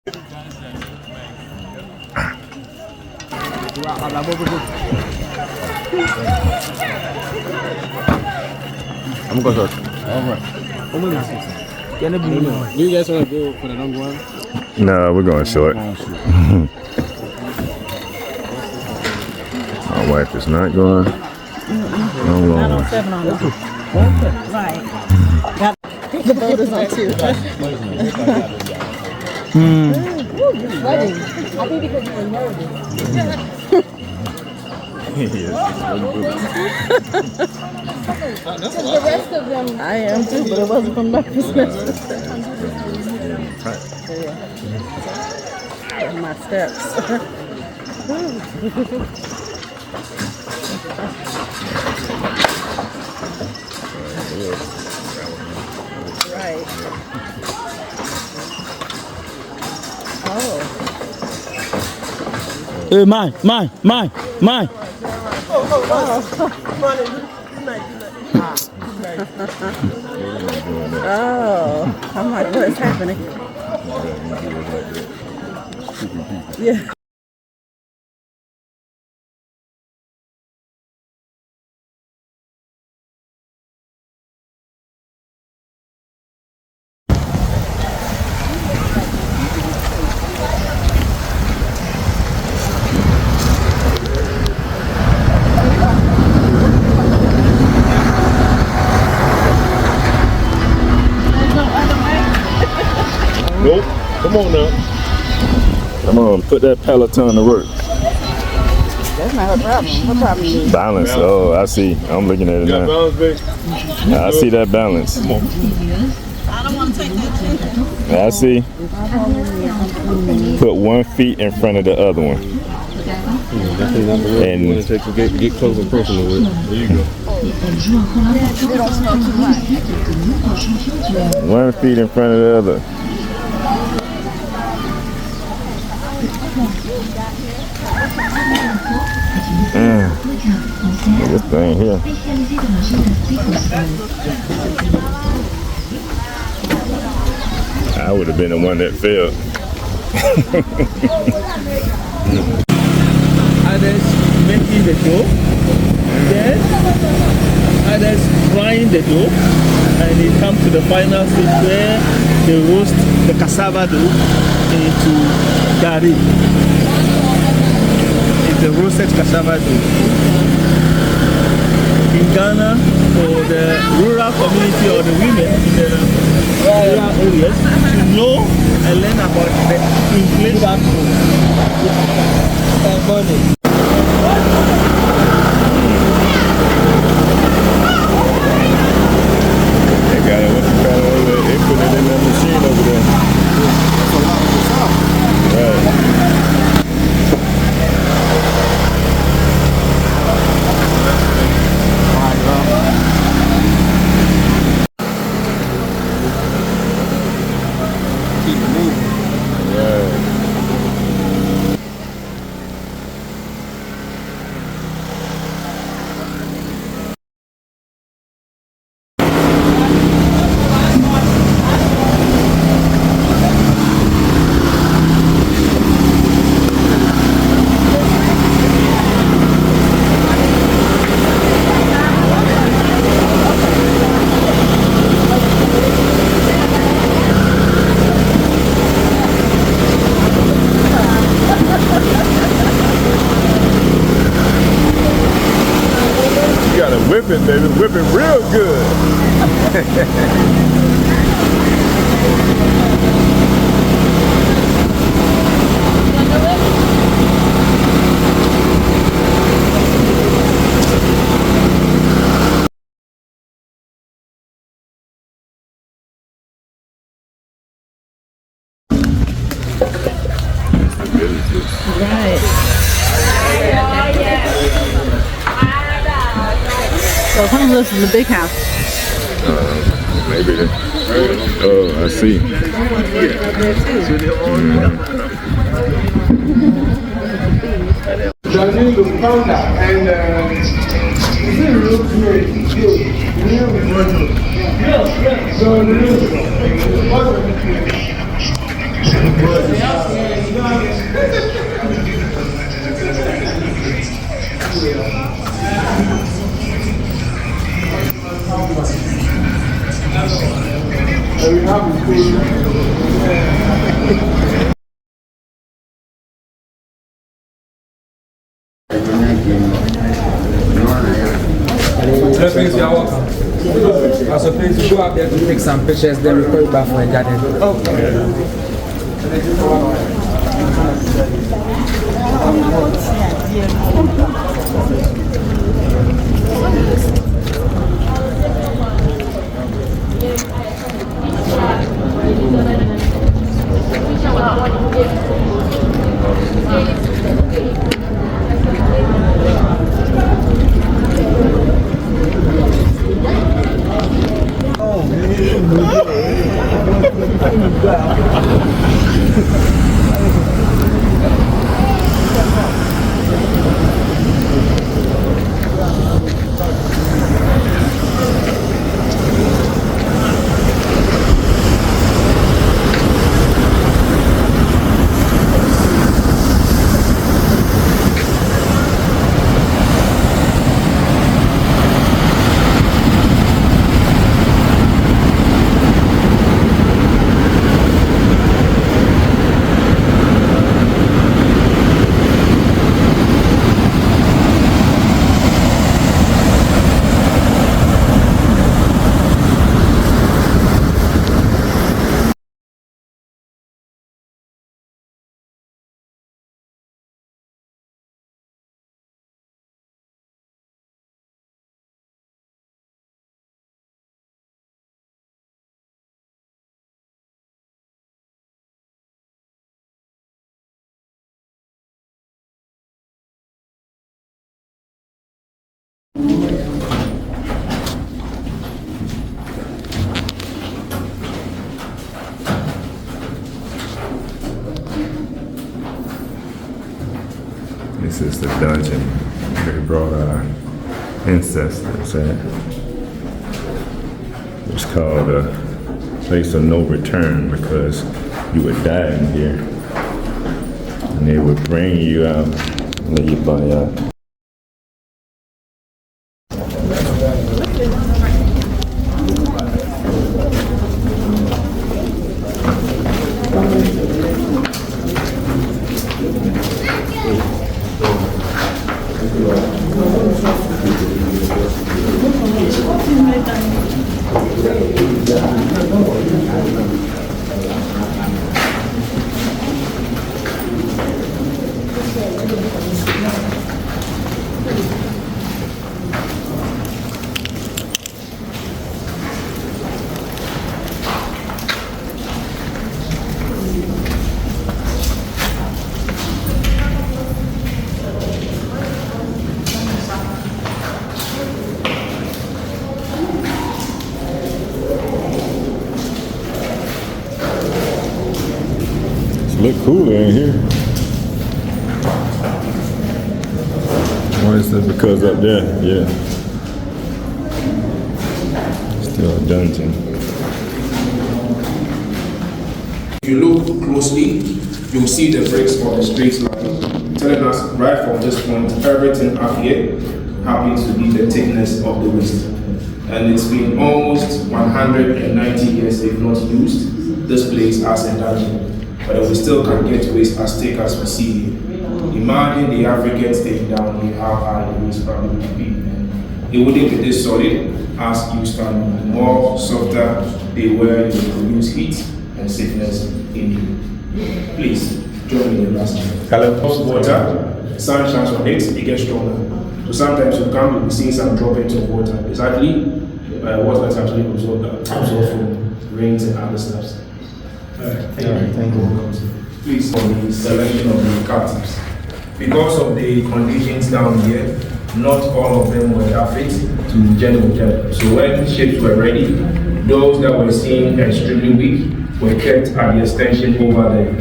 I'm gonna go. Alright. You guys want to go for the long one? No, we're going short. My wife is not going. No long. 7 on this. Right. Got the voters on too. You're sweating. I think because you were nervous. The rest of them, I am too, but it wasn't from nervousness. My steps. Right. Oh. Hey, mine. Oh, I'm like, what is happening? Yeah. Nope. Come on now. Come on, put that Peloton to work. That's not her problem. Her problem is Balance. Oh, I see. I'm looking at it now. I see that balance. I don't want to take that chance. I see. Put 1 foot in front of the other one. And get close and personal with it. There you go. 1 foot in front of the other. This thing here. I would have been the one that failed. Others making the dough, then others frying the dough, and it comes to the final stage where they roast the cassava dough into gari. It's a roasted cassava dough. In Ghana, for the rural community or the women in the rural areas to know and learn about the inflation money. They got it. What's the kind of over there? They put it in that machine over there. Right. Whip it, baby. Whip it real good. right. So how much is the big house? Maybe. Oh, I see. Joining the founder and so And we have the space. Please, you are welcome. Also, please go out there to take some pictures, then we call you back for a garden. This is the dungeon. They brought our ancestors in. It's called a place of no return because you would die in here. And they would bring you out and let you buy out. Look cooler in here. Why is that? Because up there, yeah. Still a dungeon. If you look closely, you'll see the bricks of the straight line, telling us right from this point, everything up here happens to be the thickness of the waste. And it's been almost 190 years they've not used this place as a dungeon. But we still can get waste as thick as we see here. Imagine the Africans staying down here, how high the waste probably would be. It wouldn't be this solid as you stand. The more softer they were, you will produce heat and sickness in you. Please join me in the last one. Hot water, sun shines on it, it gets stronger. So sometimes you can be seeing some droppings of water. Exactly what that's actually absorbed from rains and other stuff. Thank you. Please, for the selection of the captives. Because of the conditions down here, not all of them were fit to general job. So when ships were ready, those that were seen extremely weak were kept at the extension over there.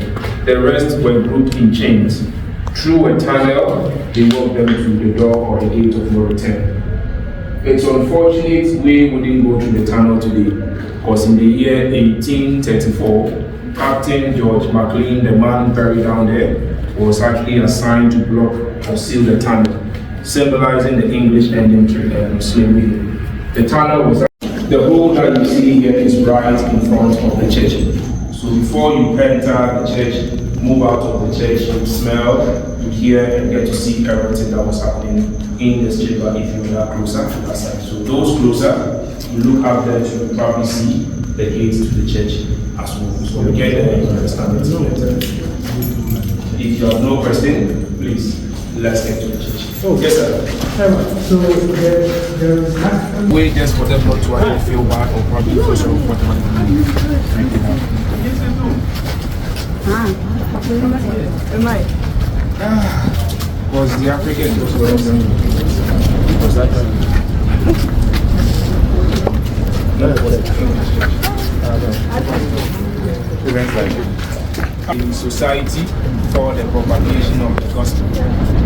The rest were grouped in chains. Through a tunnel, they walked them to the door or the gate of no return. It's unfortunate we wouldn't go through the tunnel today, because in the year 1834, Captain George McLean, the man buried down there, was actually assigned to block or seal the tunnel. symbolizing the English ending slavery. The tunnel was the hole that you see here is right in front of the church. So before you enter the church, move out of the church, you smell, you hear, and get to see everything that was happening in this chamber if you are closer to that side. So those closer, you look up there, you will probably see the gates to the church as well. So you get there and you understand it better. If you have no question, please, let's get to the church. Oh, yes, sir. So there is that. Wait just for them not to actually feel bad or probably because of what was the African was that in society for the propagation of the gospel.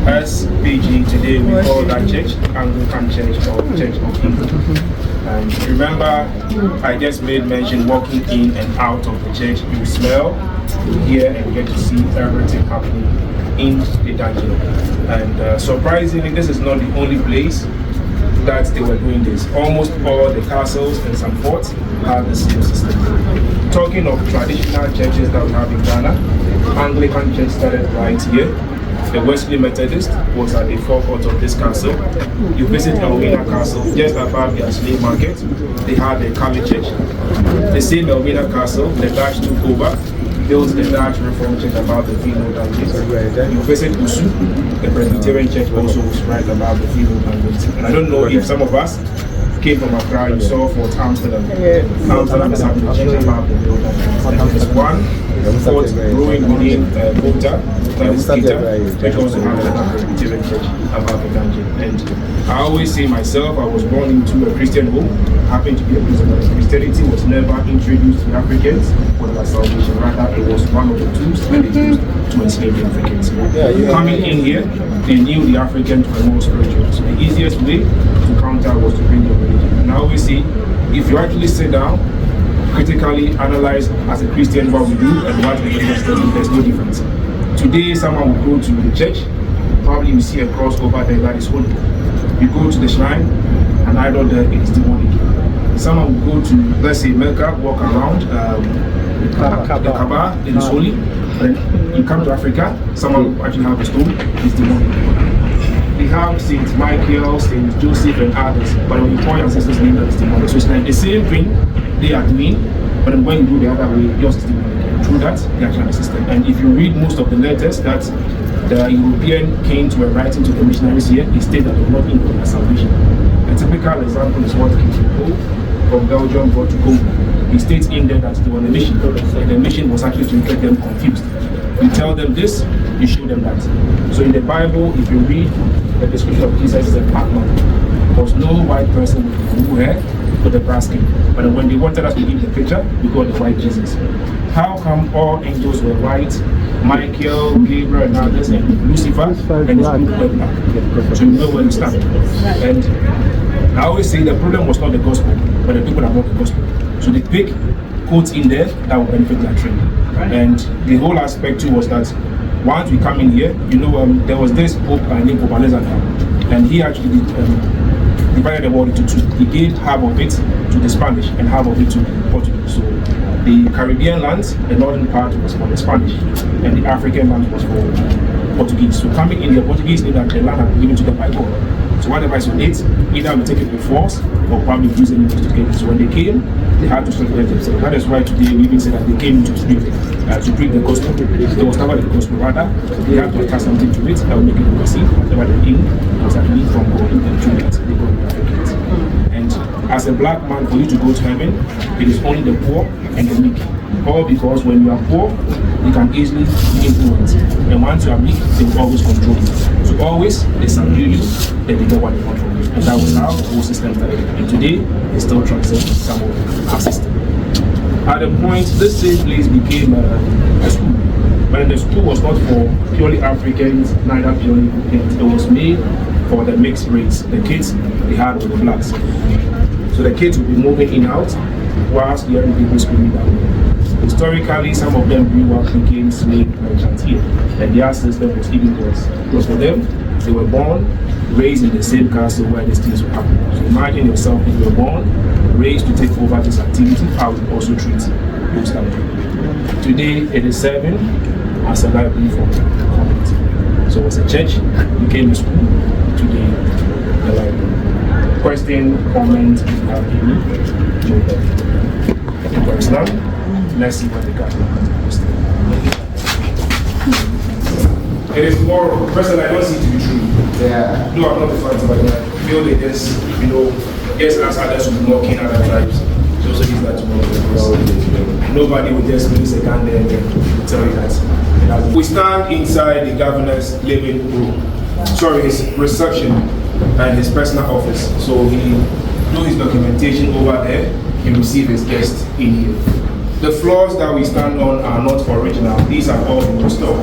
As PG today we call that church Anglican Church or Church of England. And remember, I just made mention walking in and out of the church, you smell, you hear, and you get to see everything happening in the dungeon. And surprisingly, this is not the only place that they were doing this. Almost all the castles and some forts have the same system. Talking of traditional churches that we have in Ghana, Anglican Church started right here. The Wesley Methodist was at the forefront of this castle. You visit Elmina Castle, just above the slave market, they had a Catholic church. The same Elmina Castle, the Dutch took over, built the Dutch Reformed Church above the Vino Dungeons. You visit Usu, the Presbyterian Church also was right above the Vino Dungeons. And I don't know if some of us came from Accra, you saw Fort Amsterdam. Amsterdam is having a church above the Vino Dungeons. And there's one fort growing within Volta, that is Peter, which also has a Presbyterian Church above the dungeon. And I always say myself, I was born into a Christian home, happened to be a Christian, but Christianity was never introduced to Africans for their salvation. Rather, it was one of the tools that they used to enslave the Africans. Coming in here, they knew the Africans were more spiritual. So the easiest way to counter was to bring the religion. And I always say, if you actually sit down, critically analyze as a Christian what we do and what we do, there's no difference. Today, someone will go to the church, probably you see a cross over there that is holy. You go to the shrine, an idol there, it is demonic. Someone will go to, let's say, Mecca, walk around, the Kaaba, it is holy. Then you come to Africa, someone will actually have a stone, it's demonic. They have Saint Michael, Saint Joseph, and others, but when you point ancestors' name, that is demonic. So it's like the same thing they are doing, but then when you do the other way, yours is demonic. Through that, they actually have a system. And if you read most of the letters that the European kings were writing to the missionaries here, they state that they were not in for their salvation. A typical example is what King Paul from Belgium brought to Congo. He states in there that they were on a mission, and the mission was actually to get them confused. You tell them this, you show them that. So in the Bible, if you read the description of Jesus as a black man, there was no white person with blue hair with a brass skin. But when they wanted us to give the picture, we got the white Jesus. How come all angels were white? Michael, Gabriel, and others, and Lucifer, and his group were black. So you know where you stand. And I always say the problem was not the gospel, but the people that brought the gospel. So they pick quotes in there that will benefit their trade. And the whole aspect too was that once we come in here, you know, there was this Pope named Pope Alexander, and he actually divided the world into two. He gave half of it to the Spanish and half of it to the Portuguese. So the Caribbean lands, the northern part was for the Spanish, and the African land was for Portuguese. So coming in, the Portuguese knew that the land had been given to them by God. So whatever is on it, either we take it by force or probably use any means to get it. So when they came, they had to separate themselves. That is why today we even say that they came to preach the gospel. They was never the gospel, rather they had to attach something to it that will make it perceive whatever they came was actually from God, and through that they got the Africans. And as a black man, for you to go to heaven, it is only the poor and the weak. All because when you are poor, you can easily be influenced. And once you are weak, they will always control you. So always they subdue you, then they get what they want from you. And that was how the whole system started. And today, it still transcends some of our system. At a point, this same place became a school. But the school was not for purely Africans, neither purely Europeans. It was made for the mixed race. The kids they had with the blacks. So the kids would be moving in and out, whilst the other people screaming down. Historically, some of them grew up, became slave merchants here, and their system was even worse. Because for them, they were born, raised in the same castle where these things will happen. So imagine yourself if you were born, raised to take over this activity, how we also treat those kind of people. Today it is serving as a library for the community. So it was a church, became a school, today a library. Question, comment, if you have any, join them. For Islam, let's see what the Catholic has to say. It is moral. Personally, I don't see it to be true. Yeah. No, I'm not defiant about that. I feel that there's, yes, as others will be mocking other tribes. So also use that to mock. Nobody will just place a gun there and then tell you that. We stand inside the governor's living room. Sorry, his reception and his personal office. So he do his documentation over there. He receive his guests in here. The floors that we stand on are not original. These are all been restored.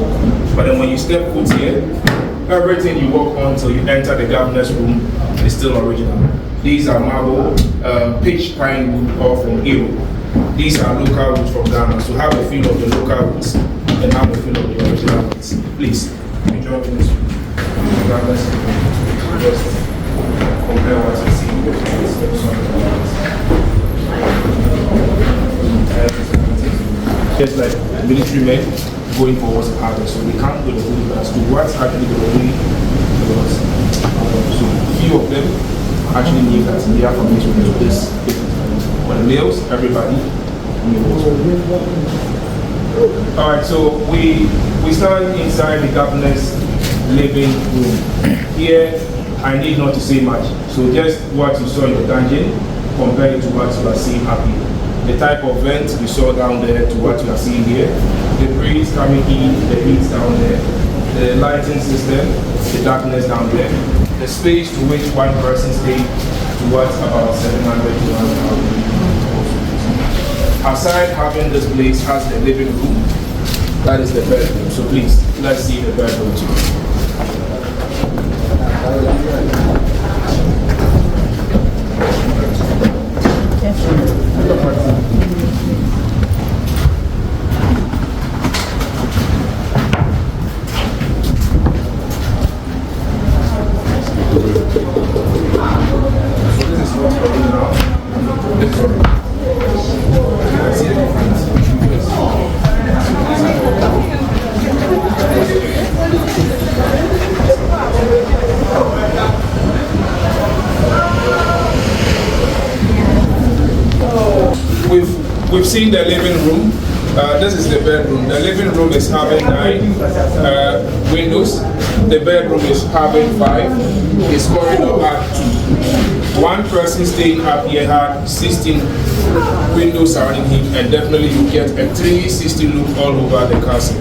But then when you step foot here, everything you walk on till you enter the governor's room is still original. These are marble, pitch pine wood or from Europe. These are local woods from Ghana. So have a feel of the local woods and have a feel of the original woods. Please, enjoy this governor's room. Just compare what you see with the just like military men going for what's happening, so they can't go the way as to what's actually the way was. So few of them actually knew that they are from this. But the males, everybody knew. Alright, so we stand inside the governor's living room. Here, I need not to say much. So just what you saw in the dungeon, compared to what you are seeing up here. The type of vent you saw down there to what you are seeing here, the breeze coming in, the heat down there, the lighting system, the darkness down there, the space to which one person stayed to what about 700 to 1,000. Aside having this place has the living room, that is the bedroom. So please, let's see the bedroom too. We've seen the living room. This is the bedroom. The living room is having 9 windows. The bedroom is having 5. His corridor had 2. One person staying up here had 16 windows surrounding him, and definitely you get a 360 look all over the castle.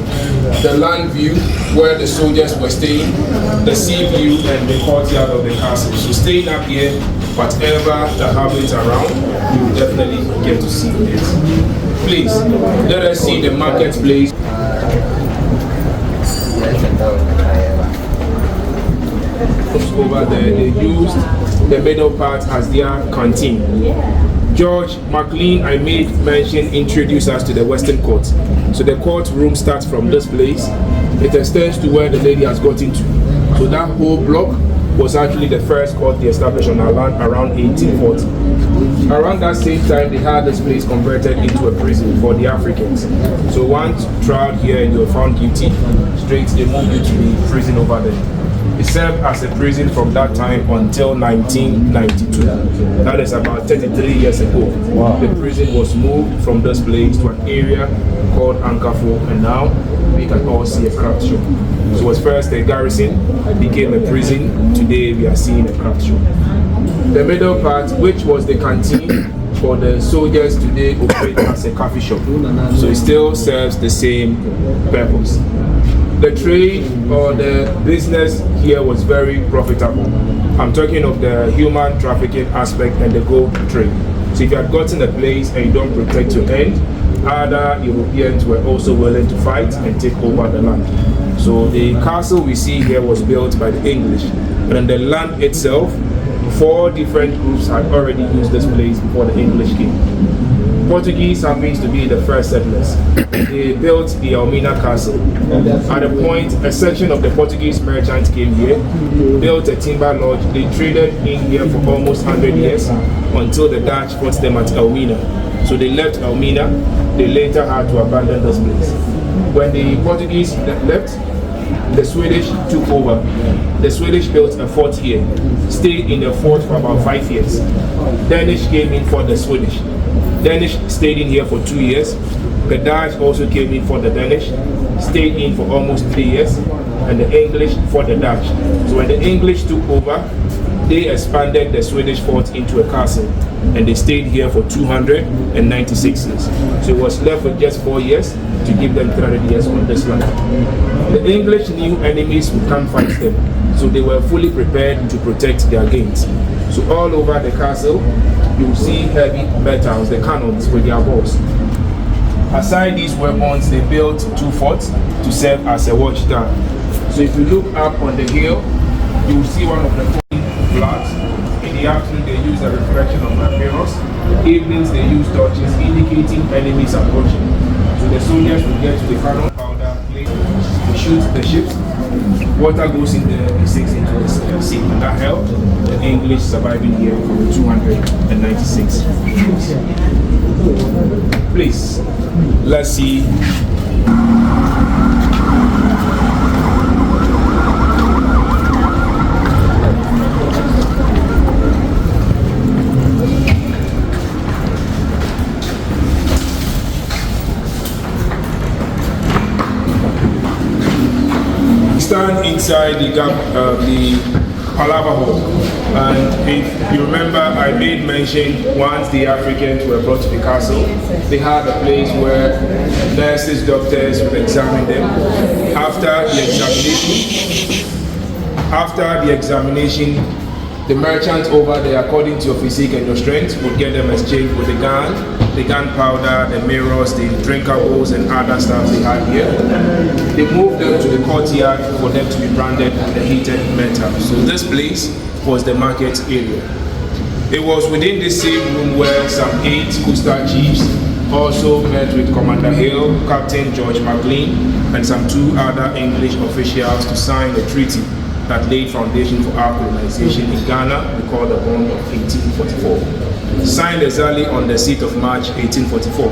The land view where the soldiers were staying, the sea view, and the courtyard of the castle. So staying up here, whatever that happens around, you will definitely get to see it. Please, let us see the marketplace. Over there, they used the middle part as their canteen. George McLean, I made mention, introduced us to the Western Court. So the courtroom starts from this place. It extends to where the lady has gotten to. So that whole block was actually the first court they established on our land around 1840. Around that same time, they had this place converted into a prison for the Africans. So once tried here and you were found guilty, straight they moved you to the prison over there. It served as a prison from that time until 1992. That is about 33 years ago. Wow. The prison was moved from this place to an area called Ankafo, and now we can all see a craft shop. So it was first a garrison, became a prison. Today we are seeing a craft shop. The middle part, which was the canteen for the soldiers, today operates as a coffee shop. So it still serves the same purpose. The trade or the business here was very profitable. I'm talking of the human trafficking aspect and the gold trade. So if you had gotten a place and you don't protect your end, other Europeans were also willing to fight and take over the land. So the castle we see here was built by the English. But in the land itself, 4 different groups had already used this place before the English came. Portuguese happens to be the first settlers. They built the Elmina Castle. At a point, a section of the Portuguese merchants came here, built a timber lodge. They traded in here for almost 100 years until the Dutch fought them at Elmina. So they left Elmina. They later had to abandon this place. When the Portuguese left, the Swedish took over. The Swedish built a fort here, stayed in the fort for about 5 years. Danish came in for the Swedish. Danish stayed in here for 2 years. The Dutch also came in for the Danish, stayed in for almost 3 years, and the English for the Dutch. So when the English took over, they expanded the Swedish fort into a castle, and they stayed here for 296 years. So it was left with just 4 years to give them 300 years on this land. The English knew enemies would come fight them, so they were fully prepared to protect their gains. So all over the castle, you will see heavy metals, the cannons with their balls. Aside these weapons, they built 2 forts to serve as a watchtower. So if you look up on the hill, you will see one of the flags. In the afternoon, they use a reflection of the mirrors. Evenings, they use torches indicating enemies approaching. So the soldiers will get to the cannon powder plate, they shoot the ships. Water goes in the sinks into the sea, and that helped the English surviving here for 296 years. Please, let's see. Stand inside the Palava Hall, and if you remember, I made mention once the Africans were brought to the castle, they had a place where nurses, doctors would examine them. After the examination, the merchants over there, according to your physique and your strength, would get them exchanged with the gunpowder, the mirrors, the drinker bowls, and other stuff they had here. They moved them to the courtyard for them to be branded with the heated metal. So this place was the market area. It was within the same room where some 8 coastal chiefs also met with Commander Hill, Captain George McLean, and some 2 other English officials to sign a treaty that laid foundation for our colonization in Ghana. We call the bond of 1844. Signed exactly on the 6th of March 1844.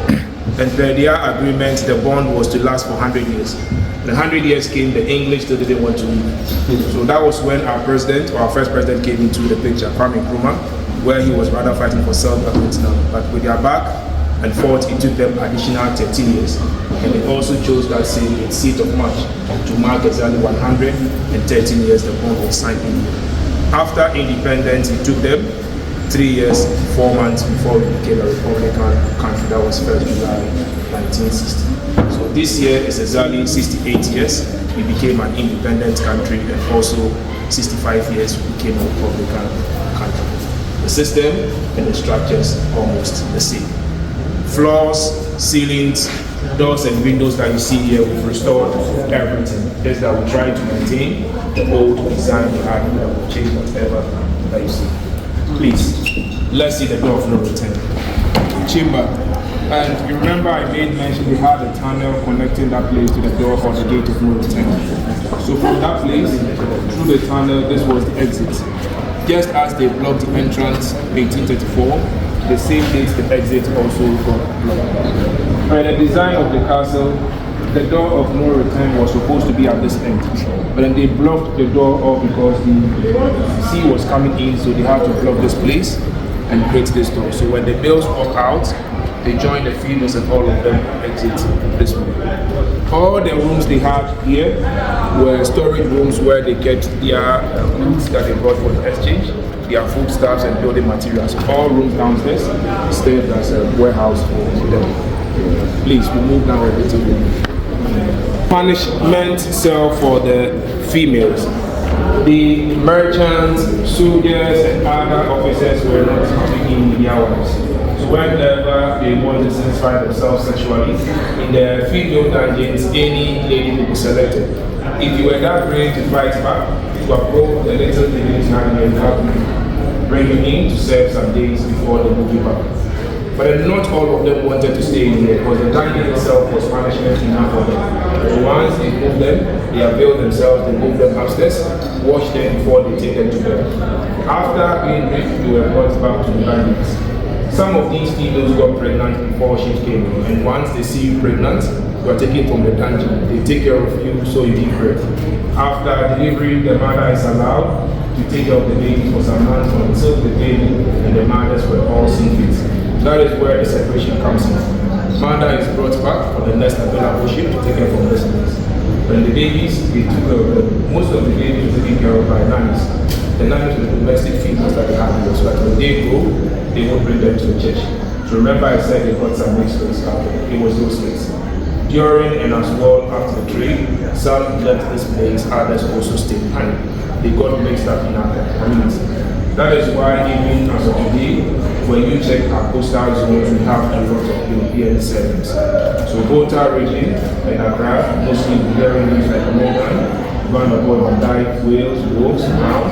And per their agreement, the bond was to last for 100 years. The 100 years came, the English still didn't want to leave. So that was when our first president came into the picture, Kwame Nkrumah, where he was rather fighting for self-government now. But with their back and fought, it took them additional 13 years. And they also chose that same 6th of March to mark exactly 113 years the bond was signed in. After independence, it took them 3 years, 4 months before we became a Republican country. That was 1st July 1960. So this year is exactly 68 years we became an independent country, and also 65 years we became a Republican country. The system and the structures almost the same. Floors, ceilings, doors and windows that you see here, we've restored everything. Just that we try to maintain the old design we had, that will change whatever that you see. Please, let's see the door of no return. Chamber. And you remember I made mention we had a tunnel connecting that place to the door or the gate of no return. So from that place, through the tunnel, this was the exit. Just as they blocked the entrance 1834, the same date the exit also got blocked. By the design of the castle, the door of no return was supposed to be at this end. But then they blocked the door off because the sea was coming in, so they had to block this place and create this door. So when the males walk out, they join the females and all of them exit this way. All the rooms they had here were storage rooms where they kept their goods that they brought for the exchange, their foodstuffs and building materials. All rooms downstairs served as a warehouse for them. Please, we move down a little bit. Punishment cell for the females. The merchants, soldiers, and other officers were not taking their wives. So whenever they want to satisfy themselves sexually, in the female dungeons, any lady will be selected. If you were that brave to fight back, you approach the little lady's hand and have to bring you in to serve some days before they move you back. But then not all of them wanted to stay in here because the dungeon itself was punishment enough for them. So once they move them, they avail themselves, they move them upstairs, wash them before they take them to bed. After being raped, they were brought back to the dungeons. Some of these females got pregnant before ships came in, and once they see you pregnant, you are taken from the dungeon. They take care of you so you give birth. After delivery, the mother is allowed to take care of the baby for some months until the baby and the mothers were all seen fit. That is where the separation comes in. Mother is brought back on the next available ship to take care from this place. When the babies, they took care of them. Most of the babies were taken care of by nannies. The nannies were the domestic females that they had here, so that when they grow, they would bring them to the church. So remember I said they got some mixed race out there. It was those things. During and as well after the trade, some left this place, others also stayed behind. They got mixed up in our community. That is why even as of today, when you check our coastal zones, we have a lot of European servants. So Volta region and Accra, mostly Bulgarian names like Morgan, Vanderbilt, Van Dyke, Wales, Wolves, Brown.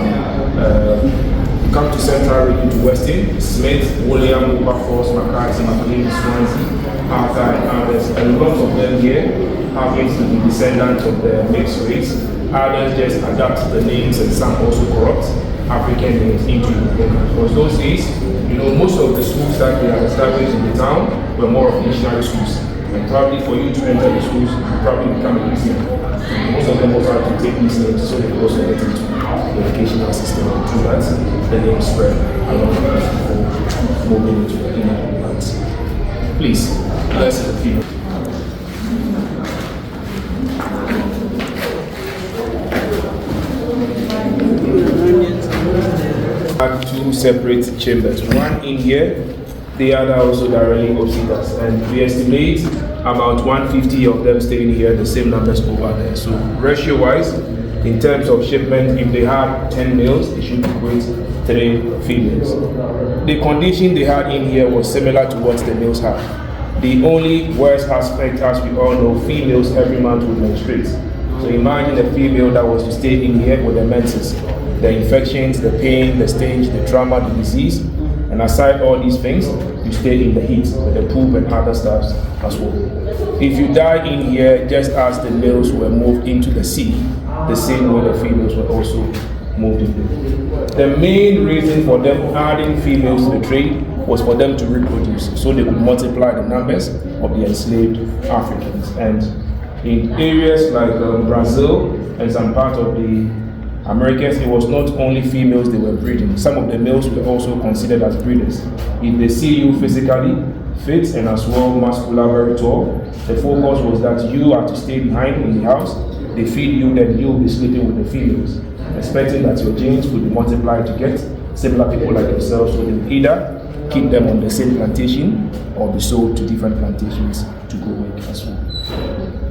Come to Central region to Weston, Smith, William, Wilberforce, McCarthy, McLean, Swansea, Arthur, and others. A lot of them here happen to be descendants of the mixed race. Others just adapt the names and some also corrupt African names into European. Because those days, most of the schools that they had established in the town were more of missionary schools. And probably for you to enter the schools, you probably become a Christian. Most of them also have to take these names so they could also get into the educational system. And through that, the name spread along before moving into the inner lands. Please, let's see the people. Have two separate chambers, one in here, the other also directly opposite us, and we estimate about 150 of them staying here, the same numbers over there. So ratio wise, in terms of shipment, if they had 10 males, they should equate 3 females. The condition they had in here was similar to what the males had. The only worst aspect, as we all know, females every month would menstruate. So imagine a female that was to stay in here with the menses, the infections, the pain, the stench, the trauma, the disease, and aside all these things, you stay in the heat with the poop and other stuff as well. If you die in here, just as the males were moved into the sea, the same way the females were also moved in. The main reason for them adding females to the trade was for them to reproduce, so they would multiply the numbers of the enslaved Africans. And in areas like Brazil and some part of the Americans, it was not only females they were breeding. Some of the males were also considered as breeders. If they see you physically fit and as well muscular, very tall, the focus was that you are to stay behind in the house. They feed you, then you'll be sleeping with the females, expecting that your genes would be multiplied to get similar people like yourselves. So they would either keep them on the same plantation or be sold to different plantations to go work as well.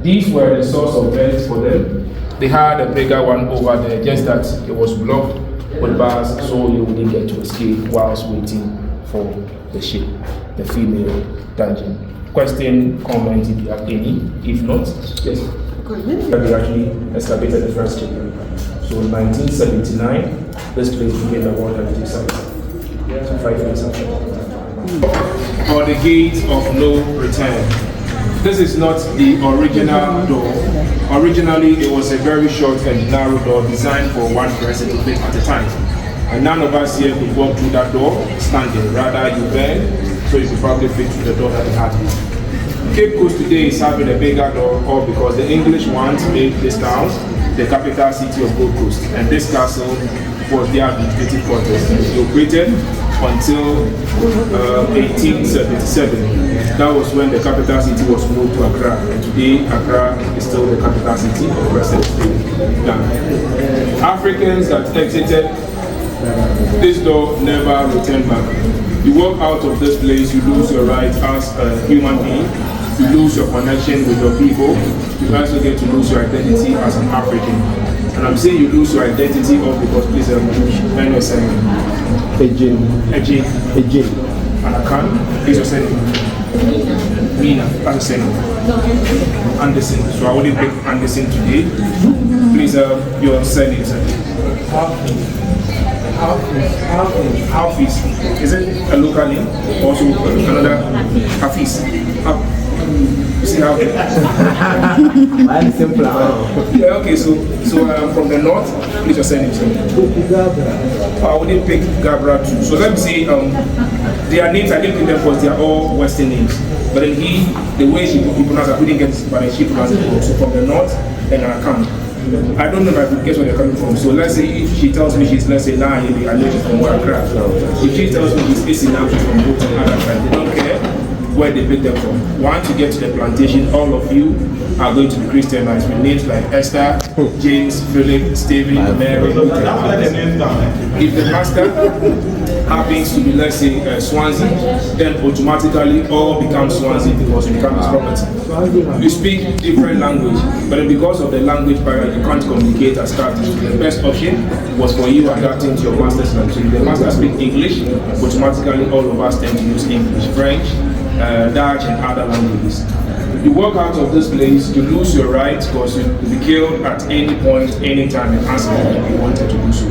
These were the source of beds for them. They had a bigger one over there, just that it was blocked with bars, so you wouldn't get to escape whilst waiting for the ship, the female dungeon. Question, comment if you have any. If not, yes. We actually excavated the first chamber. So in 1979, this place became a World Heritage Site. So 5 years after. Or the gate of no return. This is not the original door. Originally, it was a very short and narrow door designed for one person to fit at a time. And none of us here could walk through that door standing. Rather, you bend, so you could probably fit through the door that they had here. Cape Coast today is having a bigger door, all because the English ones made this town the capital city of Gold Coast. And this castle was their administrative quarters. It operated until 1877. That was when the capital city was moved to Accra. And today, Accra is still the capital city of the Western State, Ghana. Africans that exited this door never returned back. You walk out of this place, you lose your rights as a human being. You lose your connection with your people. You also get to lose your identity as an African. And I'm saying you lose your identity all because please learn your surname. Ejin. And I can. Please your surname. Mina. That's the surname. Anderson. So I only pick Anderson today. Please your surname. Hafiz. Is it a local name? Also another Hafiz. You see how? Mine simple. Yeah, okay, so from the north, please just send him something. I wouldn't pick Gabra too. So let me say, their names, I didn't pick them because they are all Western names. But then the way he pronounced, I couldn't get it, but then she pronounced it. So from the north, and Akan. I don't know if I could guess where they're coming from. So let's say if she tells me she's, let's say, I know she's from Wakra. If she tells me she's Issy now, she's from Botan, other side, they don't care where they pick them from. Once you get to the plantation, all of you are going to be Christianized with names like Esther, James, Philip, Stephen, Mary. If the master happens to be, let's say, Swansea, then automatically all become Swansea because you become his property. You speak different language, but then because of the language barrier, you can't communicate as captives. The best option was for you adapting to your master's language. So if the master speaks English, automatically all of us tend to use English, French, Dutch, and other languages. You walk out of this place, you lose your rights because you will be killed at any point, any time, and ask if you wanted to do so.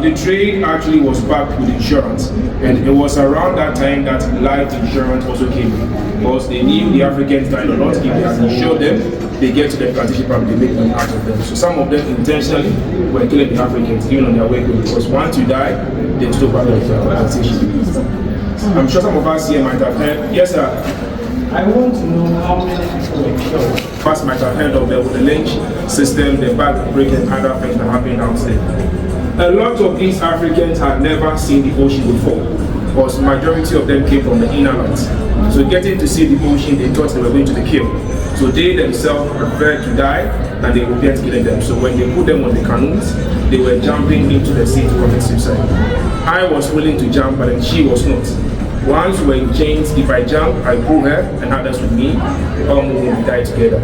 The trade actually was backed with insurance, and it was around that time that life insurance also came in, because they knew the Africans died a lot. If they had insured them, they get to the plantation, probably they make money out of them. So some of them intentionally were killing the Africans, even on their way home, because once you die, they still back the plantation. I'm sure some of us here might have heard, yes sir, I want to know how many people were killed. First might have heard of the lynch system, the back break, and other things that happened out there. A lot of these Africans had never seen the ocean before, because the majority of them came from the inner lands. So getting to see the ocean, they thought they were going to be killed. So they themselves preferred to die than they would get killing them. So when they put them on the canoes, they were jumping into the sea to commit suicide. I was willing to jump, but then she was not. Once we were in chains, if I jump, I pull her and others with me, all moving, we die together.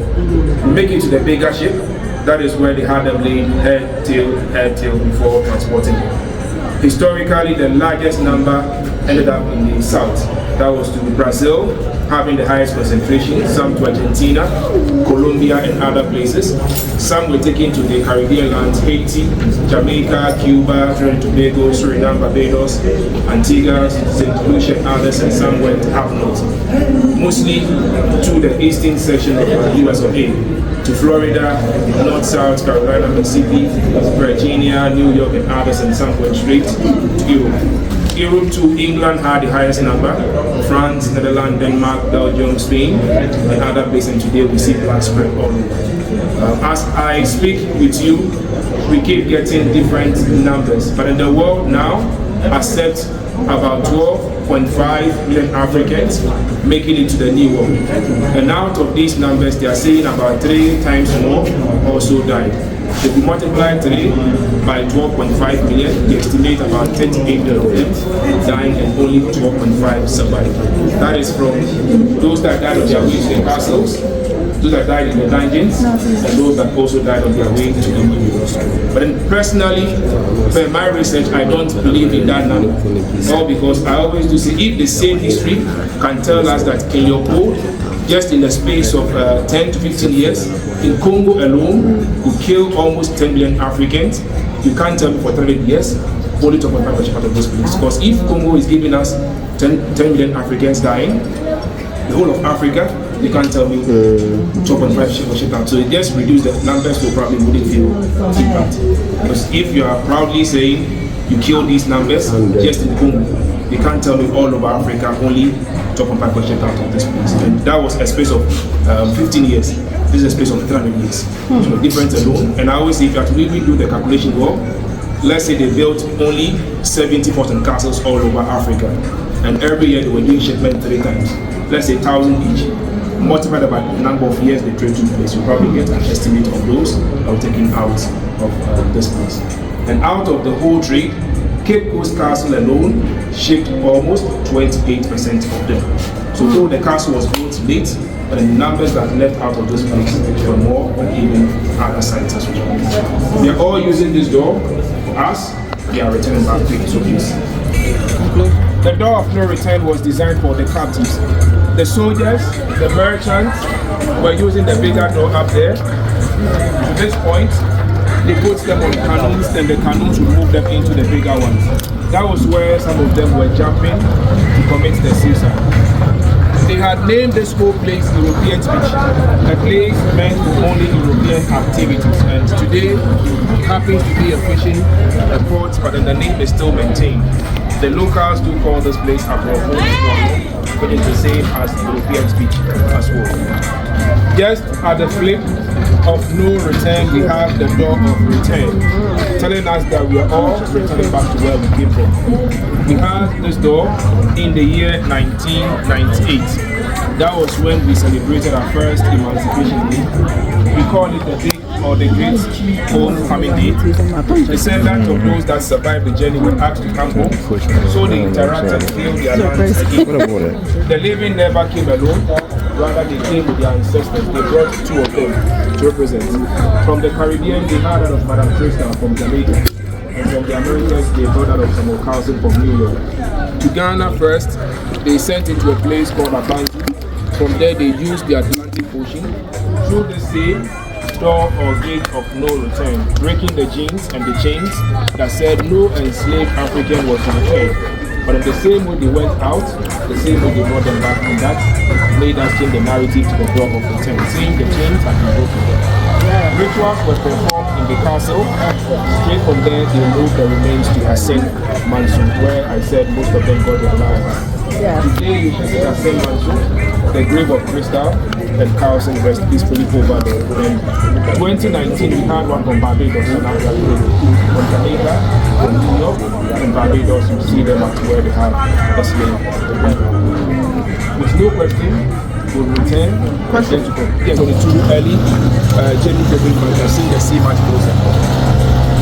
We make it to the bigger ship. That is where they had them laid head, tail before transporting them. Historically, the largest number ended up in the south. That was to Brazil, having the highest concentration, some to Argentina, Colombia, and other places. Some were taken to the Caribbean lands, Haiti, Jamaica, Cuba, Trinidad and Tobago, Suriname, Barbados, Antigua, St. Lucia, and others, and some went up north. Mostly to the eastern section of the US of A, to Florida, North, South Carolina, Mississippi, Virginia, New York, and others, and some went straight to Europe. Europe to England had the highest number, France, Netherlands, Denmark, Belgium, Spain, and other places, and today we see black spread all over. As I speak with you, we keep getting different numbers, but in the world now, accept about 12.5 million Africans making it to the new world. And out of these numbers, they are saying about 3 times more also died. If we multiply 3 by 12.5 million, we estimate about 38 million of them dying and only 12.5 survived. That is from those that died on their way to the castles, those that died in the dungeons, and those that also died on their way to the universe. But then personally, for my research, I don't believe in that number. All because I always do say, if the same history can tell us that in Leopold, just in the space of 10 to 15 years, in Congo alone, could kill almost 10 million Africans, you can't tell me for 30 years, only 2.5% of this place. Because if Congo is giving us 10 million Africans dying, the whole of Africa, you can't tell me 2.5%. So it just reduce the numbers, so probably wouldn't feel impact. Because if you are proudly saying you kill these numbers just in Congo, you can't tell me all over Africa only 2.5% out of this place. And that was a space of 15 years. This is a space of 300 years. So the difference alone. And I always say if you have to really do the calculation well, let's say they built only 70 forts and castles all over Africa. And every year they were doing shipment 3 times. Let's say 1,000 each. Multiplied by the number of years the trade took place, you probably get an estimate of those that were taken out of this place. And out of the whole trade, Cape Coast Castle alone shipped almost 28% of them. So though the castle was built late, but the numbers that left out of this place were more than even other sites as well. We are all using this door. For us, we are returning back to it. So please. The door of no return was designed for the captives. The soldiers, the merchants were using the bigger door up there. To this point, they put them on canoes, and the canoes would move them into the bigger ones. That was where some of them were jumping to commit the suicide. They had named this whole place European Beach, a place meant for only European activities. And today, it happens to be a fishing port, but then the name is still maintained. The locals do call this place Abraham, which is the same as European Beach as well. Just at the flip of no return, we have the door of return, telling us that we are all returning back to where we came from. We had this door in the year 1998. That was when we celebrated our first Emancipation Day. We call it the Big or the Great Homecoming Day. Descendants of those that survived the journey were asked to come home, so they interacted and filled their lands again. The living never came alone, rather they came with their ancestors. They brought two of them to represent. From the Caribbean, they had that of Madame Tristan from Jamaica. And from the Americas, they brought that of Samuel Carlson from New York. To Ghana first, they sent into a place called Abantu. From there, they used the Atlantic Ocean through the same door or gate of no return, breaking the chains and the chains that said no enslaved African was to return. But in the same way they went out, the same way they brought them back, and that made us change the narrative to the door of return, saying the chains had been broken. Rituals were performed in the castle. Straight from there, they moved the remains to Hassan Mansion, where I said most of them got their lives. Today, you visit Hassan Mansion, the grave of Crystal and Carlson rest peacefully over there. In 2019, we had one from Barbados, and now we are doing from Jamaica, from New York, and Barbados. You see them at where they have a slave. With no question, we'll return. Question to go. Yes, only too early. Jenny Kevin, but you can see the sea much closer.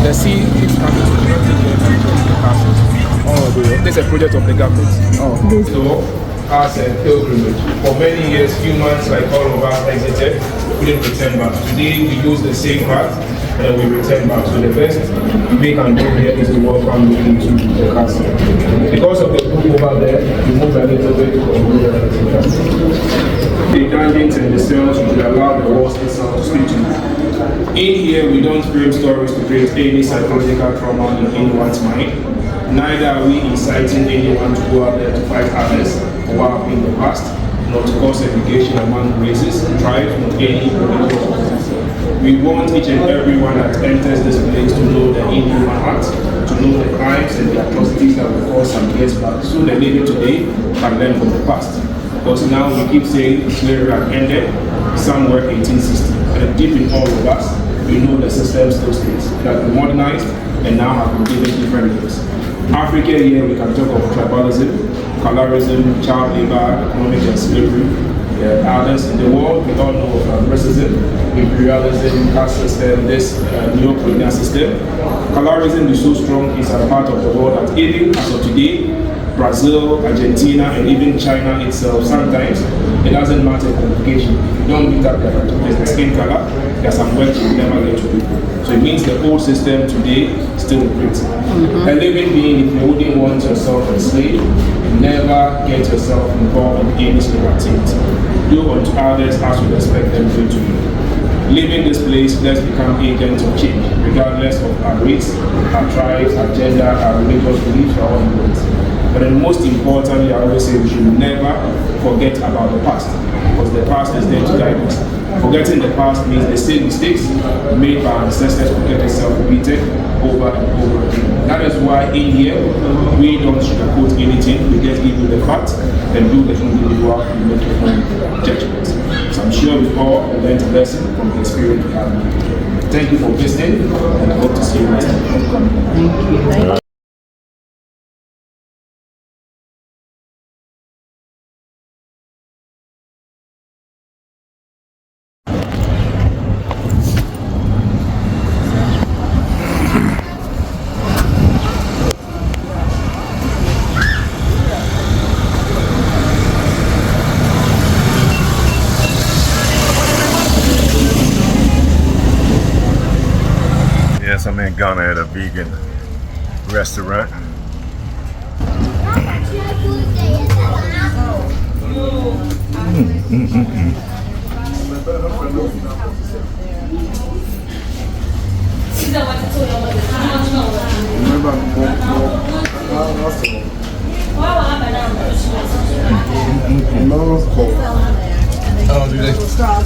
The sea keeps coming to the castles. This is a project of the government. So, as a pilgrimage, for many years, humans like all of us exited, we didn't return back. Today, we use the same path and we return back. So the best we can do here is to welcome you into the castle. Because of the group over there, you move a little bit. The dungeons and the cells will allow the walls itself to speak to you. In here, we don't frame stories to create any psychological trauma in anyone's mind. Neither are we inciting anyone to go out there to fight others for what happened in the past, nor to cause segregation among races, tribes, nor any religious groups. We want each and everyone that enters this place to know the inhuman acts, to know the crimes and the atrocities that were caused some years back, so the living today can learn from the past. Because now we keep saying slavery had ended somewhere 1860, and deep in all of us, we know the system still stays. It has been modernized and now have been given different names. Africa here, we can talk of tribalism, colorism, child labor, economic and slavery. Others in the world, we all know of racism, imperialism, caste system, this neo-colonial system. Colorism is so strong, it's a part of the world that even as of today, Brazil, Argentina, and even China itself, sometimes it doesn't matter the qualification. If you don't meet up the skin color, there's some work you never get to do. So it means the old system today still operates. A living being, if you wouldn't want yourself enslaved, never get yourself involved in any slave activity. Do unto others as you expect them to do. Leaving this place, let's become agents of change, regardless of our race, our tribes, our gender, our religious beliefs, or our influence. But then most importantly, I always say we should never forget about the past, because the past is there to guide us. Forgetting the past means the same mistakes made by our ancestors will get itself repeated over and over again. That is why in here, we don't sugarcoat anything. We just give you the facts and do the individual and make your own judgment. So I'm sure we all learned a lesson from the experience we have. Thank you for visiting, and I hope to see you next time. Thank you. Yes, I'm in Ghana at a vegan restaurant.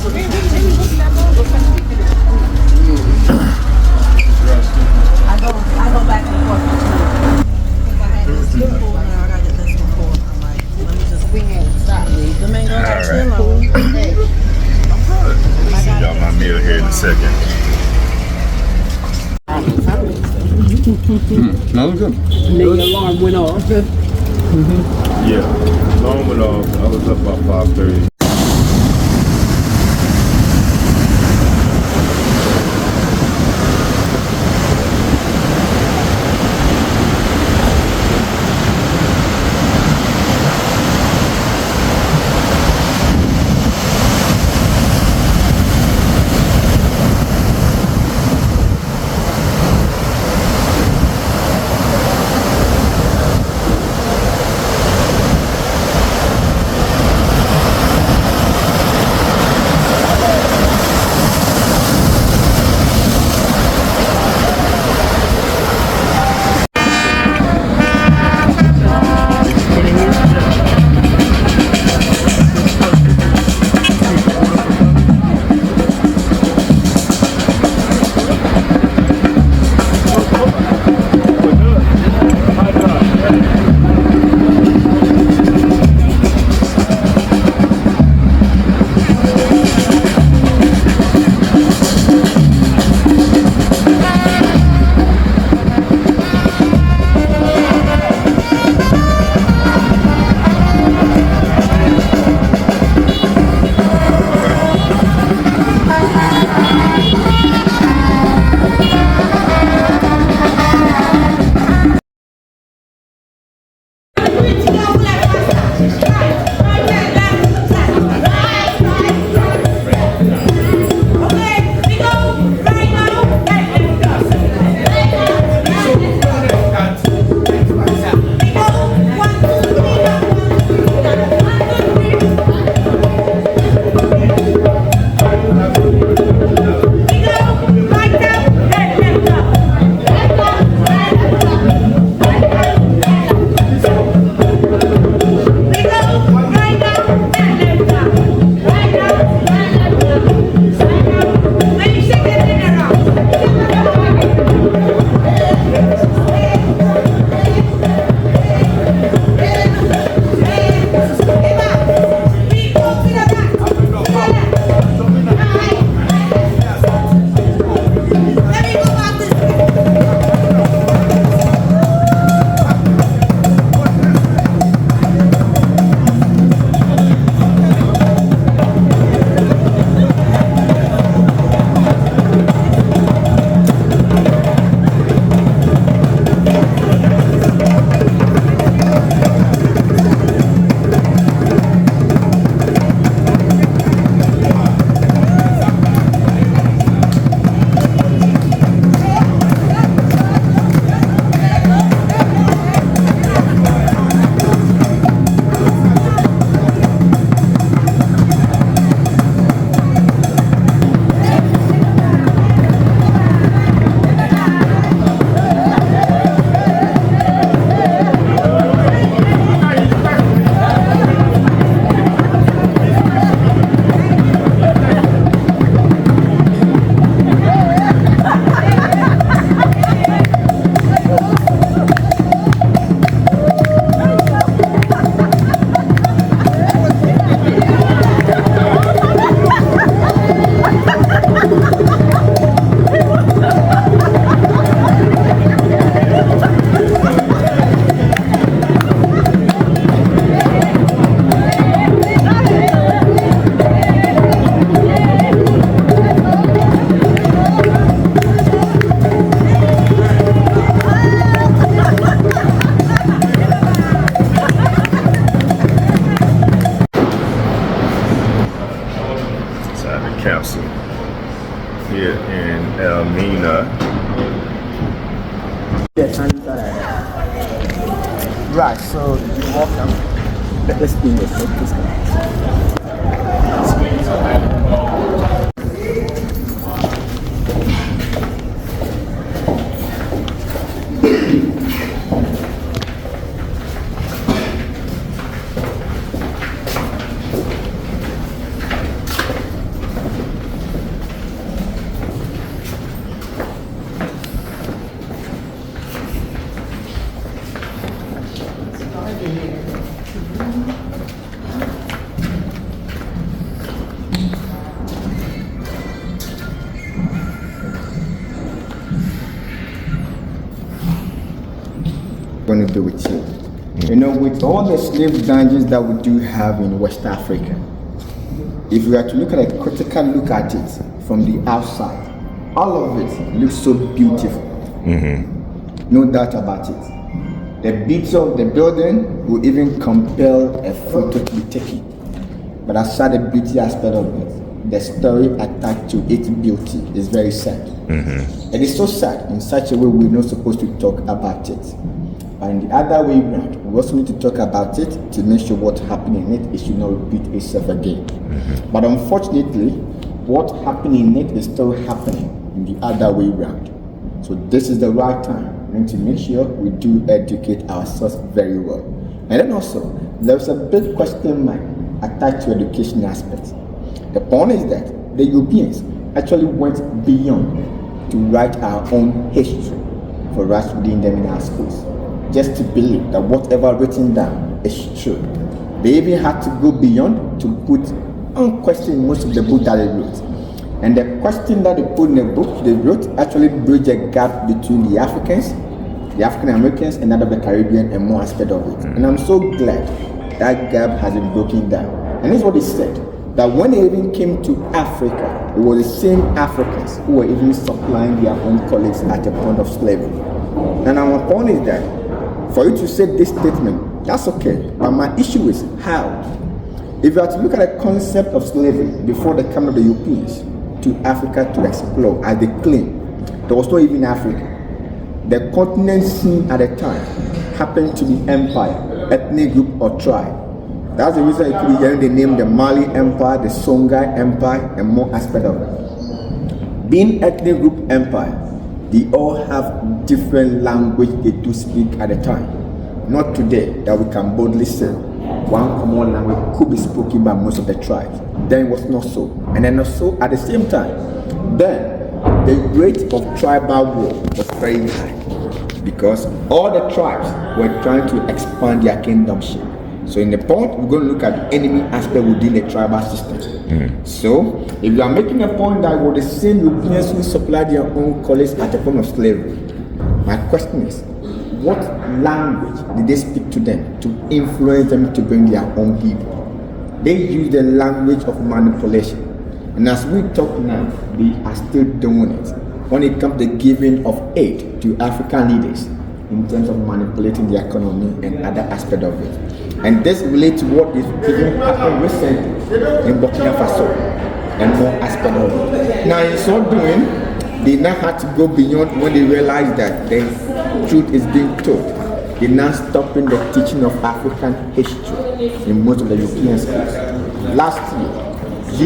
I go back and forth between. I had this one full, now I gotta get this one full. I'm like, let me just leave the mango actually alone. See y'all my meal here in a second. No, it's good. The alarm went off. Yeah, alarm went off. I was up about 5:30. Council here in Elmina. Right, so you walk down. Let's do this. Let's go. Going to do with you. You know, with all the slave dungeons that we do have in West Africa, if we are to look at a critical look at it from the outside, all of it looks so beautiful. No doubt about it. The beauty of the building will even compel a photo to be taken. But aside the beauty aspect of it, the story attached to its beauty is very sad. It is so sad in such a way we're not supposed to talk about it. But in the other way around, we also need to talk about it to make sure what happened in it should not repeat itself again. But unfortunately, what happened in it is still happening in the other way around. So this is the right time. We need to make sure we do educate ourselves very well. And then also, there's a big question mark attached to education aspects. The point is that the Europeans actually went beyond to write our own history for us reading them in our schools, just to believe that whatever written down is true. They even had to go beyond to put unquestioned most of the book that they wrote. And the question that they put in the book they wrote actually bridged a gap between the Africans, the African Americans, and that of the Caribbean and more aspect of it. And I'm so glad that gap has been broken down. And this is what he said, that when they even came to Africa, it was the same Africans who were even supplying their own colleagues at the point of slavery. And our point is that for you to say this statement, that's okay. But my issue is how. If you are to look at the concept of slavery before the coming of the Europeans to Africa to explore, as they claim, there was not even Africa. The continent seen at the time happened to be empire, ethnic group or tribe. That's the reason you could be hearing the name the Mali Empire, the Songhai Empire, and more aspect of it. Being ethnic group empire, they all have different language they do speak at the time. Not today that we can boldly say one common language could be spoken by most of the tribes. Then it was not so. And then also at the same time, then the rate of tribal war was very high because all the tribes were trying to expand their kingdomship. So in the point, we're going to look at the enemy aspect within the tribal system. So if you are making a point that were the same Europeans who supplied their own colonies at the point of slavery, my question is, what language did they speak to them to influence them to bring their own people? They use the language of manipulation. And as we talk now, they are still doing it when it comes to giving of aid to African leaders in terms of manipulating the economy and other aspects of it. And this relates to what is even happened recently in Burkina Faso and more aspects of it. Now in so doing, they now had to go beyond when they realized that the truth is being told. They now stopping the teaching of African history in most of the European schools. Last year,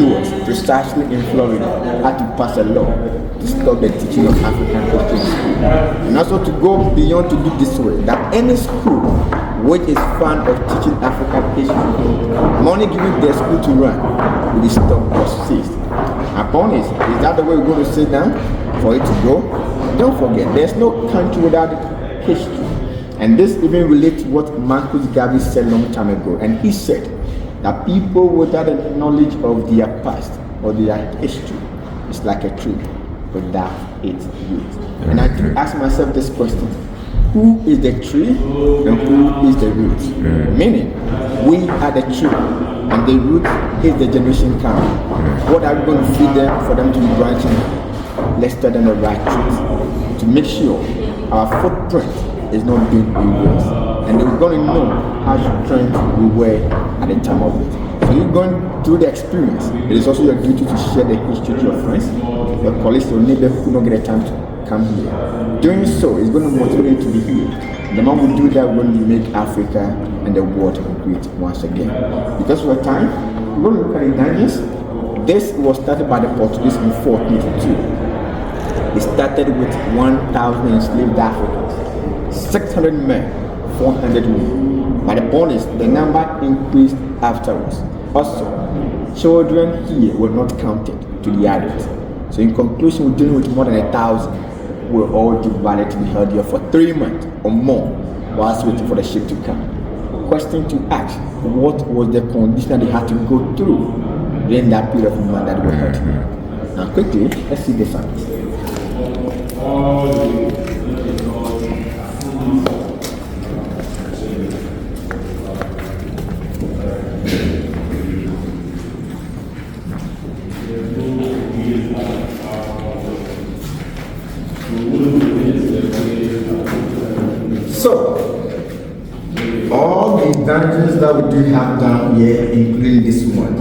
US, precisely in Florida, had to pass a law to stop the teaching of African history in school. And also to go beyond to do this way, that any school which is fan of teaching African history, money given their school to run, will be stopped or ceased. Upon is that the way we're going to sit down for it to go? Don't forget, there's no country without history. And this even relates to what Marcus Garvey said a long time ago. And he said that people without a knowledge of their past or their history is like a tree without its roots. And I do ask myself this question: who is the tree and who is the root? Meaning, we are the tree and the root is the generation coming. What are we going to feed them for them to be branching? Let's tell them the right truth to make sure our footprint is not being erased, and we're going to know how strength we were at the time of it. So you're going through the experience. It is also your duty to share the history to your friends, your colleagues, your neighbors who don't get a time to come here. Doing so is going to motivate you to be here. The more we do that, we're going to make Africa and the world great once again. Because of the time, we're going to look at the dangers. This was started by the Portuguese in 1482. It started with 1,000 enslaved Africans, 600 men, 400 women. But the point is, the number increased afterwards. Also, children here were not counted to the adults. So in conclusion, we're dealing with more than 1,000 who were all divided to be held here for 3 months or more whilst waiting for the ship to come. question to ask, what was the condition that they had to go through during that period of time that they were held here? Now quickly, let's see the facts. So, all the dungeons that we do have down here, including this one,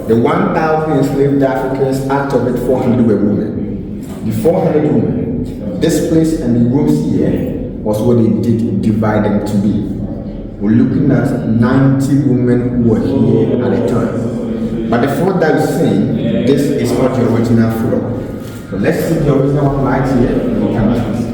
the 1,000 enslaved Africans, out of it 400 were women. The 400 women, this place and the rooms here was what they did divide them to be. We're looking at 90 women who were here at the time. But the floor that you're seeing, this is not the original floor. So let's see the original one right here. We can see.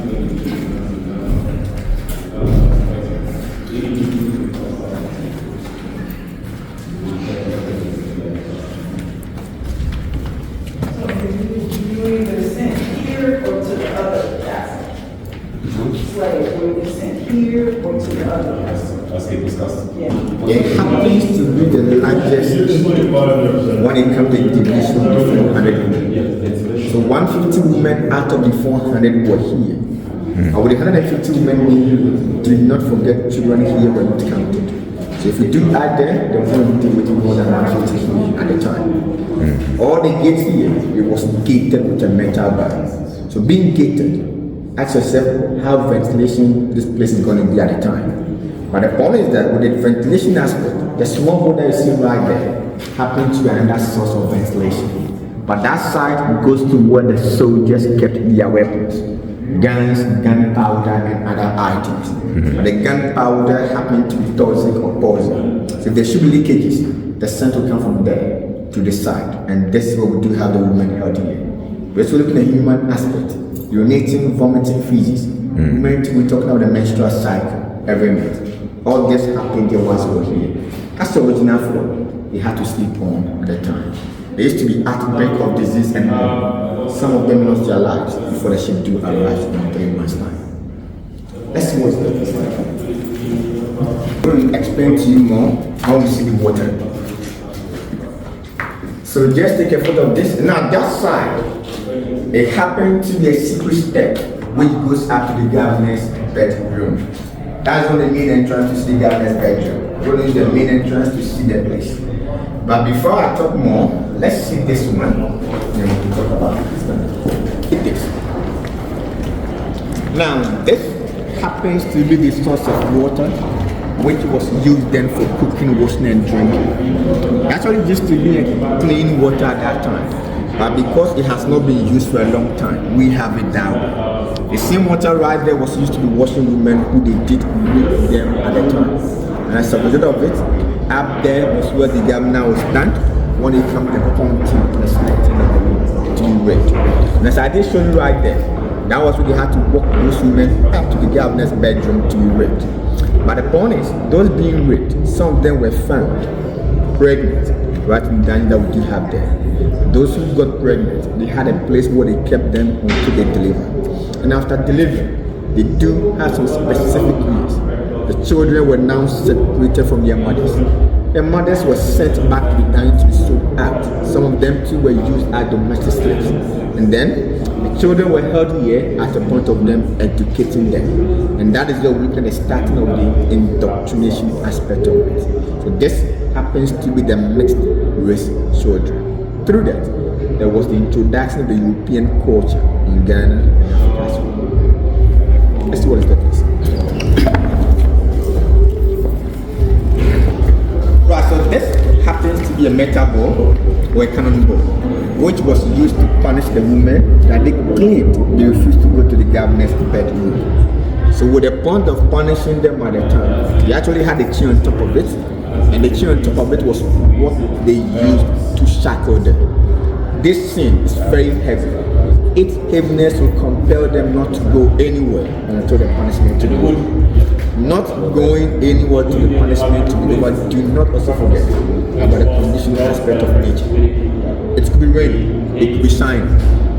It happens to be the largest when it comes to division of 400 women. So 150 women out of the 400 were here. And with the 150 women, we do not forget children here were not counted. So if we do add there, then we're going to deal with more than 150 at the time. All the gates here, it was gated with a metal bar. So being gated, ask yourself how ventilation this place is going to be at the time. But the point is that with the ventilation aspect, the small hole that you see right there happens to be another source of ventilation. But that side goes to where the soldiers kept their weapons, guns, gunpowder, and other items. But the gunpowder happened to be toxic or poison. So if there should be leakages, the scent will come from there to the side. And this is what we do have the women held here. We're also looking at human aspect, urinating, vomiting, feces. Women, we're talking about the menstrual cycle every month. All this happened there once we were here. That's the original floor they had to sleep on at the time. There used to be outbreak of disease and more. Some of them lost their lives before the ship do arrive in 3 months' time. Let's see what's there. I'm going to explain to you more how we see the water. So just take a photo of this. Now that side, it happened to be a secret step which goes up to the governor's bedroom. That's not the main entrance to see the governor's bedroom. We're going to use the main entrance to see the place. But before I talk more, let's see this one. Then we can talk about this one. Look this. Now, this happens to be the source of water, which was used then for cooking, washing, and drinking. Actually, it used to be clean water at that time. But because it has not been used for a long time, we have it down. The same water right there was used to be washing women who they did rape them at the time. And as a result of it, up there was where the governor was stand when it comes to the pointing and the selecting of the women to be raped. And as I did show you right there, that was where they had to walk those women up to the governor's bedroom to be raped. But the point is, those being raped, some of them were found pregnant right in the dungeon that we do have there. Those who got pregnant, they had a place where they kept them until they delivered. And after delivery, they do have some specific rules. The children were now separated from their mothers. Their mothers were sent back to the dungeon to be sold out. Some of them too were used as domestic slaves. And then the children were held here at the point of them educating them. And that is the weekend, the starting of the indoctrination aspect of it. So this happens to be the mixed race children. Through that, there was the introduction of the European culture in Ghana and Africa as well. Let's see what is that is. Right, so this happens to be a metal ball or a cannon ball, which was used to punish the women that they claimed they refused to go to the governor's bedroom. So with the point of punishing them at the time, they actually had a chain on top of it, and the chain on top of it was what they used to shackle them. This chain is very heavy. Its heaviness will compel them not to go anywhere until the punishment to be over. Not going anywhere to the punishment to be over. Do not also forget about the conditional aspect of nature. It could be raining, it could be shining.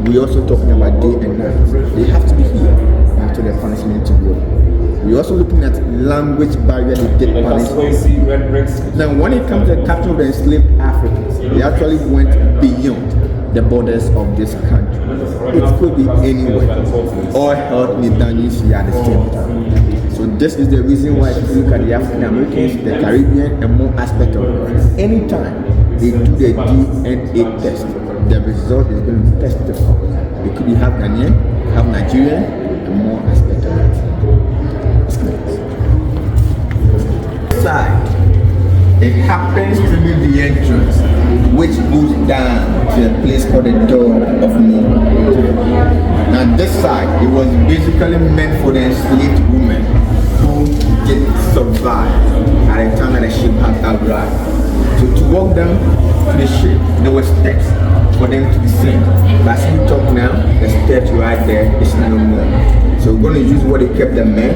We're also talking about day and night. They have to be here until the punishment to be over. We're also looking at language barrier they did punish. Now, when it comes to the capture of the enslaved Africans, they actually went beyond the borders of this country. It could be anywhere, all held in the dungeons here at the same time. So this is the reason why if you look at the African Americans, the Caribbean, and more aspect of it, anytime they do the DNA test, the result is going to be testified. It could be half Ghanaian, half Nigerian, and more aspect of it. Side, it happens to be the entrance which goes down to a place called the door of Noah. Now this side, it was basically meant for the enslaved women who did survive at the time that the ship had arrived. So to walk down to the ship, there were steps for them to be seen. But as we talk now, the steps right there is no more. So we're going to use what they kept the men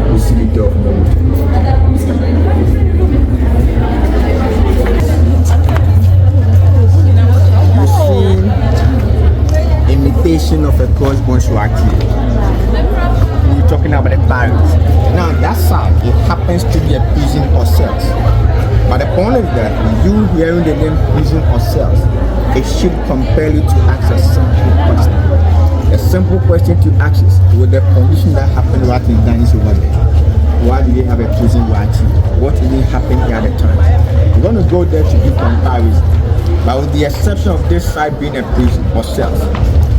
to see the door of Noah. Imitation of a crossbone swag here. We're talking about the barracks. Now that side, it happens to be a prison or cells. But the point is that you hearing the name prison or cells, it should compel you to ask a simple question. A simple question to ask is, with the condition that happened right in Daniels over there, why do they have a prison right here? What even happened here at the time? We're going to go there to do comparison. But with the exception of this side being a prison or cells,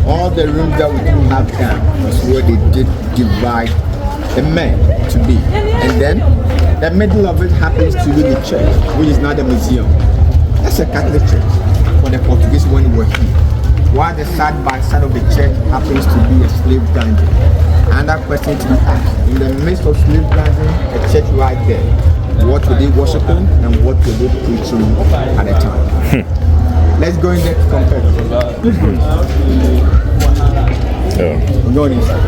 all the rooms that we do have down is where they did divide the men to be. And then the middle of it happens to be the church, which is now the museum. That's a Catholic church for the Portuguese when we were here. While the side by side of the church happens to be a slave dungeon. Another question to be asked, in the midst of slave dungeon, a church right there, what were they worshiping and what were they preaching at the time? Let's go in there to compare. Let's go inside. We're going inside.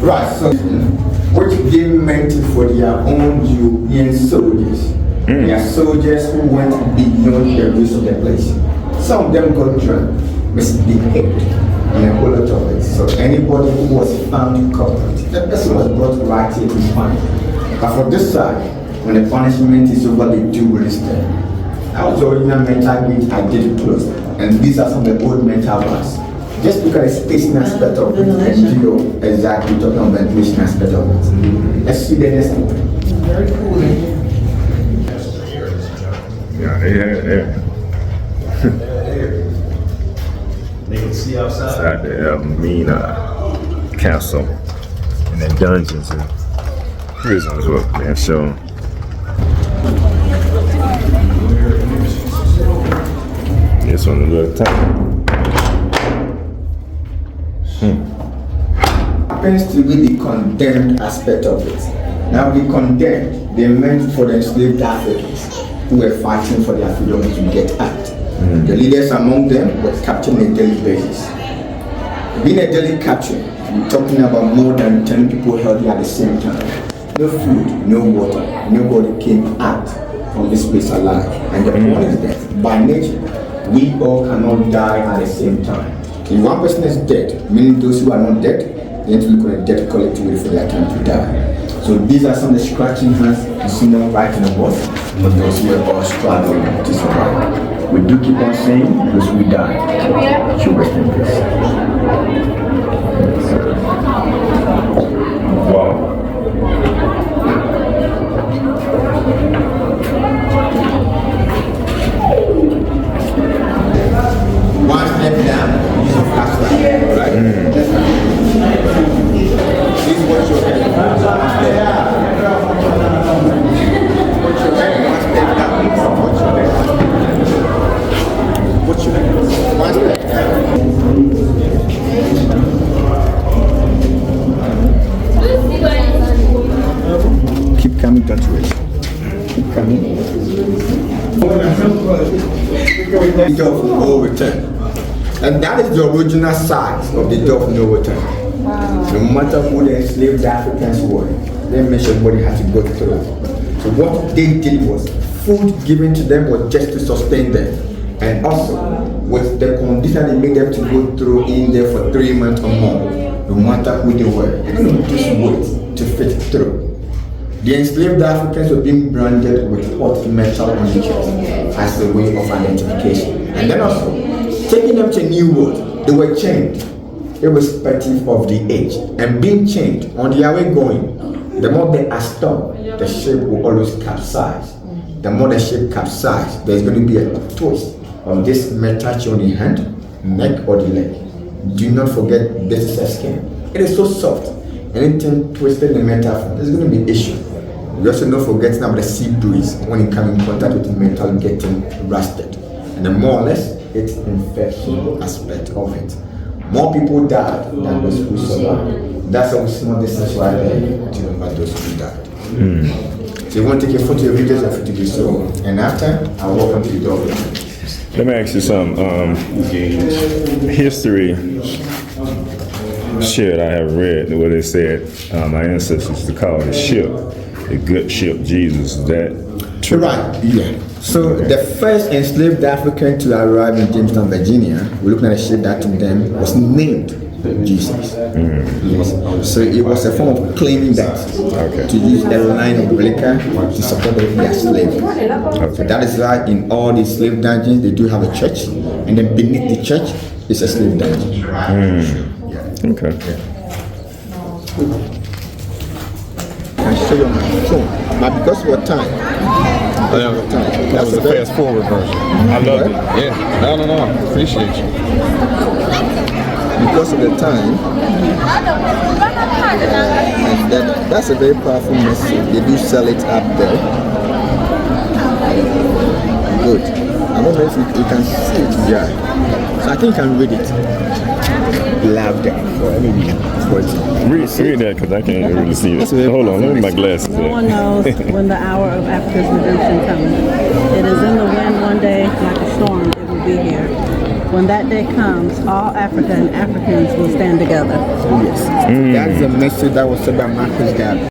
Right, so which they meant for their own European soldiers. They are soldiers who went beyond the rest of the place. Some of them got drunk, misbehaved, and a whole lot of it. So anybody who was found culprit, that person was brought right here to find. But for this side, when the punishment is over, they do release them. That was the original mental gate I did close. And these are some of the old mental bars. Just look at the spacing aspect of it and you exactly talking about the ventilation aspect of it. Let's see the next one. Very cool. Yeah. They can see outside. Inside the Elmina Castle and the dungeons and prisons were there. So this one a little tight. Happens to be the condemned aspect of it. Now the condemned, they meant for the enslaved Africans who were fighting for their freedom to get out. The leaders among them were captured on a daily basis. Being a daily capture, we're talking about more than 10 people held here at the same time. No food, no water, nobody came out from this place alive. And the point is that by nature, we all cannot die at the same time. If one person is dead, meaning those who are not dead, they need to look at a dead collectively for their time to die. So these are some of the scratching hands you see them right in the wall, but those who are all struggling to survive. We do keep on saying, those who die should rest in peace. Wow. One step down, use of flashlight, right? That's right. This is what you're heading for. What you're heading, one step down, what you're heading. What you're heading, one step down. Keep coming, don't wait. Keep coming. The door of no return. And that is the original size of the door of no return. No matter who the enslaved Africans were, they made sure everybody had to go through. So what they did was, food given to them was just to sustain them. And also, with the condition they made them to go through in there for 3 months or more, no matter who they were, they couldn't just wait to fit through. The enslaved Africans were being branded with hot metal on the chest as a way of identification. And then also, taking them to a new world, they were chained, irrespective of the age. And being chained, on their way going, the more they are stopped, the ship will always capsize. The more the ship capsizes, there's going to be a twist of this metal chain in hand, neck, or the leg. Do not forget, this is a skin. It is so soft. Anything twisted in the metal, there's going to be an issue. We also don't forget now the sea breeze when it comes in contact with the metal getting rusted. And then more or less, it's infection aspect of it. More people died than those who survived. That's how we small distance right there to remember those who died. So you want to take a photo of videos of it to do so. And after, I'll welcome to the door. Let me ask you something. History shit I have read what they said my ancestors to call the ship, the good ship Jesus. Is that true? Right, yeah. So the first enslaved African to arrive in Jamestown, Virginia, we're looking at a ship that to them was named Jesus. Yes. So it was a form of claiming that to use a line of liquor to support their slavery. So that is why in all the slave dungeons they do have a church, and then beneath the church is a slave dungeon. Okay. I show you on my phone, but because of your time. That was the fast forward version. I love it. Yeah. No. Appreciate you. Because of the time, and that's a very powerful message. They do sell it up there. Good. I don't know if you can see it. Yeah. So I think you can read it. Louder. Read that because I can't really see it. Hold on, let me my glasses. No one knows when the hour of Africa's redemption comes. It is in the wind one day, like a storm, it will be here. When that day comes, all Africa and Africans will stand together. Yes. That's a message that was said by Marcus Garvey.